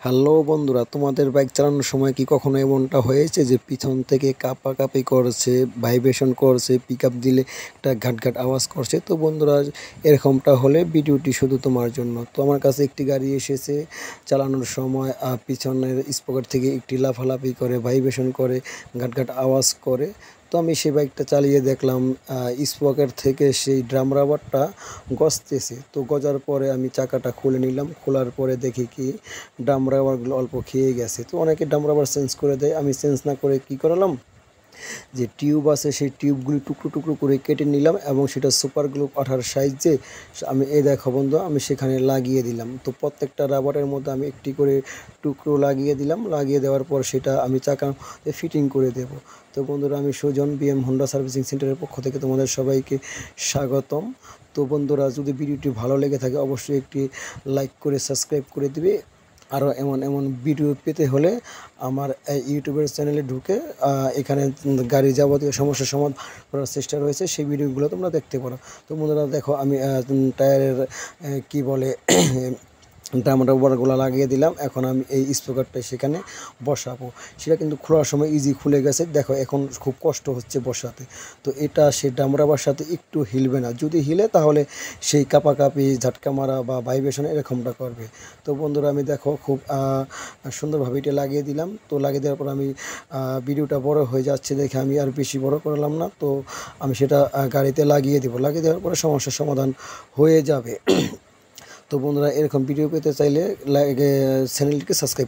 Hello বন্ধুরা, তোমাদের bike চালানোর সময় কি কখনো এমনটা হয়েছে যে পিছন থেকে কাঁপাকাঁপি করছে, ভাইব্রেশন করছে, পিক আপ দিলে একটা ঘাট ঘাট আওয়াজ করছে? তো বন্ধুরা, এরকমটা হলে ভিডিওটি শুধু তোমার জন্য। তো আমার কাছে একটি গাড়ি এসেছে, চালানোর সময় পিছনের স্পকেট থেকে একটি লাফালাফি করে, ভাইব্রেশন করে, ঘাট ঘাট আওয়াজ করে। তো আমি সেই বাইকটা চালিয়ে দেখলাম স্পকেট থেকে সেই ড্রাম রাবারটা গজতেছে। তো গজার পরে আমি চাকাটা খুলে নিলাম, খোলার পরে দেখি কি ড্রাম রাবারগুলো অল্প খেয়ে গেছে। তো অনেকে ড্রাম রাবার চেঞ্জ করে দেয়, আমি চেঞ্জ না করে কি করলাম, যে টিউব আছে সেই টিউবগুলি টুকরো টুকরো করে কেটে নিলাম এবং সেটা সুপার গ্লু আঠার সাহায্যে আমি এই দেখো বন্ধু আমি সেখানে লাগিয়ে দিলাম। তো প্রত্যেকটা রাবারের মধ্যে আমি একটি করে টুকরো লাগিয়ে দিলাম, লাগিয়ে দেওয়ার পর সেটা আমি চাকাতে ফিটিং করে দেব। তো বন্ধুরা, আমি সুজন বিএম হোন্ডা সার্ভিসিং সেন্টারের পক্ষ থেকে তোমাদের সবাইকে স্বাগতম। তো বন্ধুরা, যদি ভিডিওটি ভালো লেগে থাকে অবশ্যই একটি লাইক করে সাবস্ক্রাইব করে দিবে। আরও এমন এমন ভিডিও পেতে হলে আমার এই ইউটিউবের চ্যানেলে ঢুকে এখানে গাড়ির যাবতীয় সমস্যার সমাধান করার চেষ্টা রয়েছে, সেই ভিডিওগুলো তোমরা দেখতে পারো। তো বন্ধুরা দেখো, আমি টায়ারের কি বলে ড্রাম রাবারগুলো লাগিয়ে দিলাম। এখন আমি এই স্পোকারটা সেখানে বসাবো। সেটা কিন্তু খোলার সময় ইজি খুলে গেছে, দেখো এখন খুব কষ্ট হচ্ছে বসাতে। তো এটা সেই ড্রাম রাবার সাথে একটু হিলবে না, যদি হিলে তাহলে সেই কাঁপাকাঁপি, ঝাটকা মারা বা ভাইব্রেশন এরকমটা করবে। তো বন্ধুরা, আমি দেখো খুব সুন্দরভাবে এটা লাগিয়ে দিলাম। তো লাগিয়ে দেওয়ার পর আমি ভিডিওটা বড় হয়ে যাচ্ছে দেখে আমি আর বেশি বড় করলাম না। তো আমি সেটা গাড়িতে লাগিয়ে দেবো, লাগিয়ে দেওয়ার পরে সমস্যার সমাধান হয়ে যাবে। তো বন্ধুরা, এরকম ভিডিও পেতে চাইলে চ্যানেলটিকে সাবস্ক্রাইব